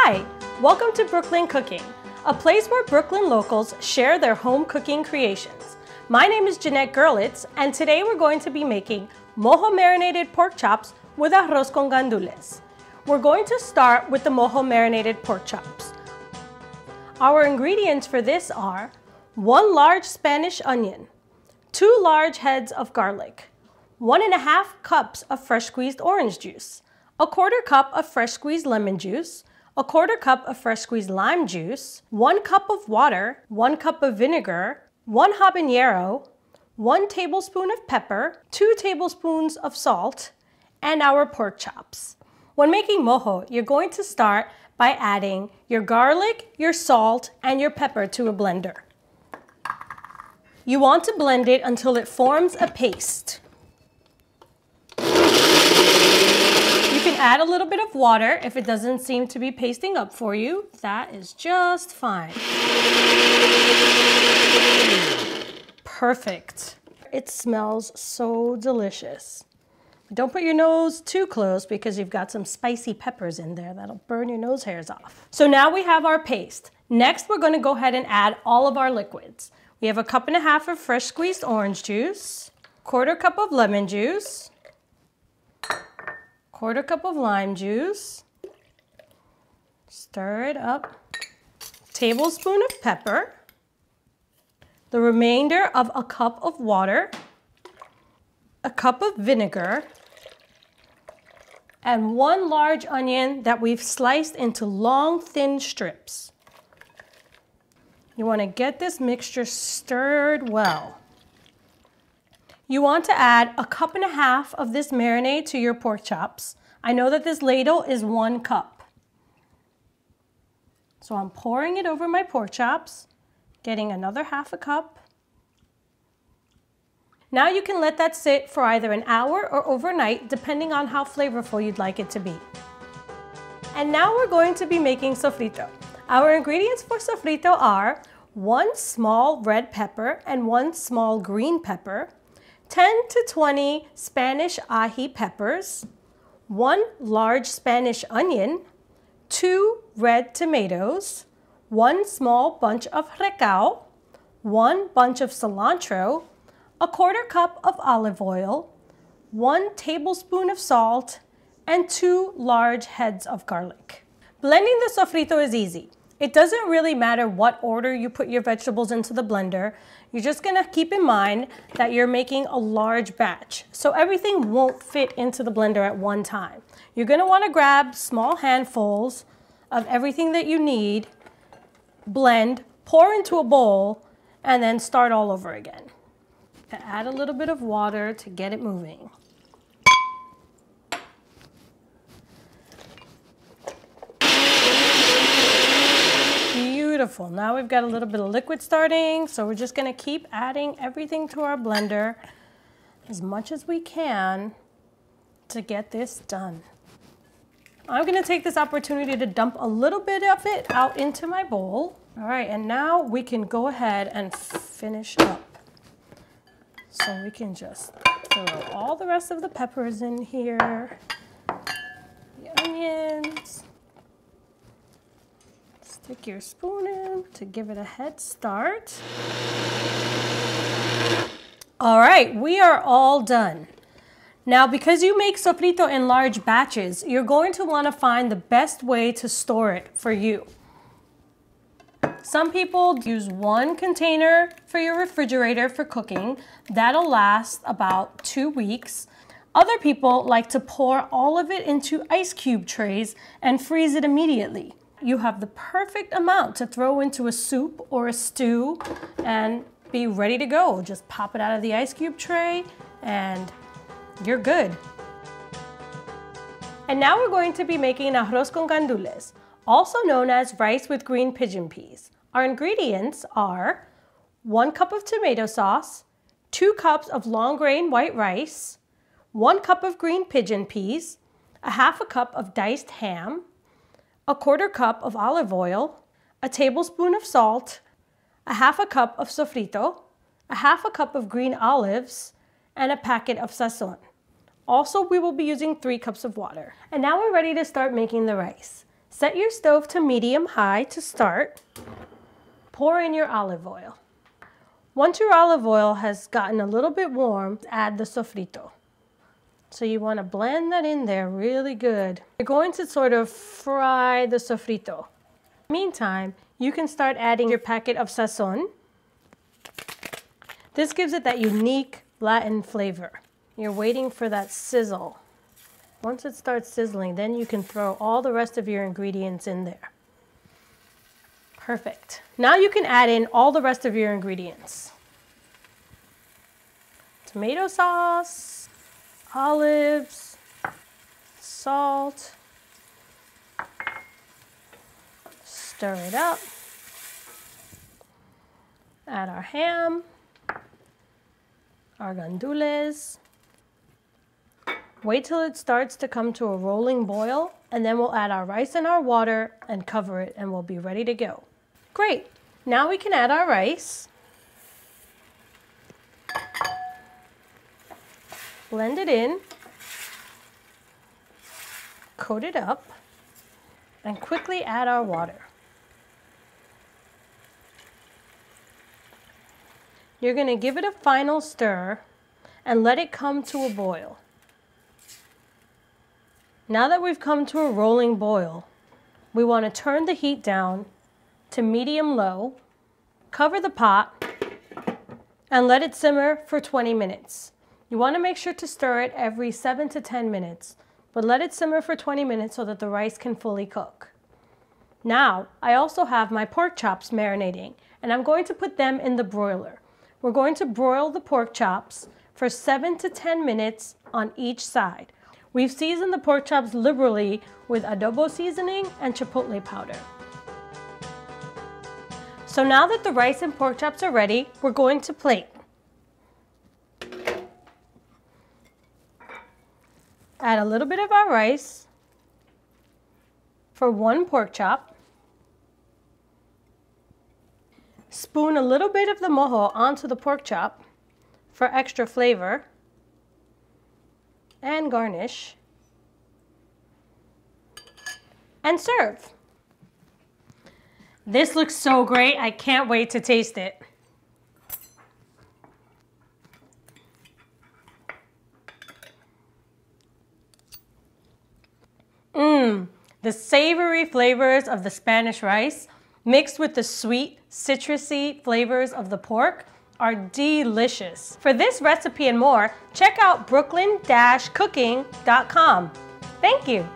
Hi, welcome to Brooklyn Cooking, a place where Brooklyn locals share their home cooking creations. My name is Jeanette Gerlitz, and today we're going to be making Mojo marinated pork chops with Arroz con Gandules. We're going to start with the Mojo marinated pork chops. Our ingredients for this are 1 large Spanish onion, 2 large heads of garlic, 1½ cups of fresh squeezed orange juice, 1/4 cup of fresh squeezed lemon juice, 1/4 cup of fresh squeezed lime juice, 1 cup of water, 1 cup of vinegar, 1 habanero, 1 tablespoon of pepper, 2 tablespoons of salt, and our pork chops. When making mojo, you're going to start by adding your garlic, your salt, and your pepper to a blender. You want to blend it until it forms a paste. You can add a little bit of water if it doesn't seem to be pasting up for you. That is just fine. Perfect. It smells so delicious. Don't put your nose too close because you've got some spicy peppers in there that'll burn your nose hairs off. So now we have our paste. Next, we're going to go ahead and add all of our liquids. We have 1.5 cups of fresh squeezed orange juice, 1/4 cup of lemon juice, 1/4 cup of lime juice. Stir it up. Tablespoon of pepper. The remainder of 1 cup of water, 1 cup of vinegar, and 1 large onion that we've sliced into long, thin strips. You want to get this mixture stirred well. You want to add 1.5 cups of this marinade to your pork chops. I know that this ladle is 1 cup. So I'm pouring it over my pork chops, getting another 1/2 cup. Now you can let that sit for either an hour or overnight, depending on how flavorful you'd like it to be. And now we're going to be making sofrito. Our ingredients for sofrito are 1 small red pepper and 1 small green pepper, 10 to 20 Spanish ají peppers, 1 large Spanish onion, 2 red tomatoes, 1 small bunch of recao, 1 bunch of cilantro, 1/4 cup of olive oil, 1 tablespoon of salt, and 2 large heads of garlic. Blending the sofrito is easy. It doesn't really matter what order you put your vegetables into the blender. You're just gonna keep in mind that you're making a large batch, so everything won't fit into the blender at one time. You're gonna wanna grab small handfuls of everything that you need, blend, pour into a bowl, and then start all over again. Add a little bit of water to get it moving. Beautiful. Now we've got a little bit of liquid starting, so we're just going to keep adding everything to our blender as much as we can to get this done. I'm going to take this opportunity to dump a little bit of it out into my bowl. All right, and now we can go ahead and finish up. So we can just throw all the rest of the peppers in here, the onions. Stick your spoon in to give it a head start. All right, we are all done. Now, because you make sofrito in large batches, you're going to want to find the best way to store it for you. Some people use 1 container for your refrigerator for cooking. That'll last about 2 weeks. Other people like to pour all of it into ice cube trays and freeze it immediately. You have the perfect amount to throw into a soup or a stew and be ready to go. Just pop it out of the ice cube tray and you're good. And now we're going to be making arroz con gandules, also known as rice with green pigeon peas. Our ingredients are 1 cup of tomato sauce, 2 cups of long grain white rice, 1 cup of green pigeon peas, 1/2 cup of diced ham, 1/4 cup of olive oil, a tablespoon of salt, 1/2 cup of sofrito, 1/2 cup of green olives, and a packet of sazon. Also, we will be using 3 cups of water. And now we're ready to start making the rice. Set your stove to medium-high to start. Pour in your olive oil. Once your olive oil has gotten a little bit warm, add the sofrito. So you want to blend that in there really good. You're going to sort of fry the sofrito. Meantime, you can start adding your packet of sazon. This gives it that unique Latin flavor. You're waiting for that sizzle. Once it starts sizzling, then you can throw all the rest of your ingredients in there. Perfect. Now you can add in all the rest of your ingredients. Tomato sauce, olives, salt. Stir it up. Add our ham, our grandules. Wait till it starts to come to a rolling boil, and then we'll add our rice and our water and cover it, and we'll be ready to go. Great. Now we can add our rice. Blend it in. Coat it up. And quickly add our water. You're going to give it a final stir and let it come to a boil. Now that we've come to a rolling boil, we want to turn the heat down to medium-low, cover the pot, and let it simmer for 20 minutes. You want to make sure to stir it every 7 to 10 minutes, but let it simmer for 20 minutes so that the rice can fully cook. Now, I also have my pork chops marinating, and I'm going to put them in the broiler. We're going to broil the pork chops for 7 to 10 minutes on each side. We've seasoned the pork chops liberally with adobo seasoning and chipotle powder. So now that the rice and pork chops are ready, we're going to plate. Add a little bit of our rice for one pork chop. Spoon a little bit of the mojo onto the pork chop for extra flavor. And garnish. And serve. This looks so great, I can't wait to taste it. The savory flavors of the Spanish rice mixed with the sweet, citrusy flavors of the pork are delicious. For this recipe and more, check out brooklyn-cooking.com. Thank you.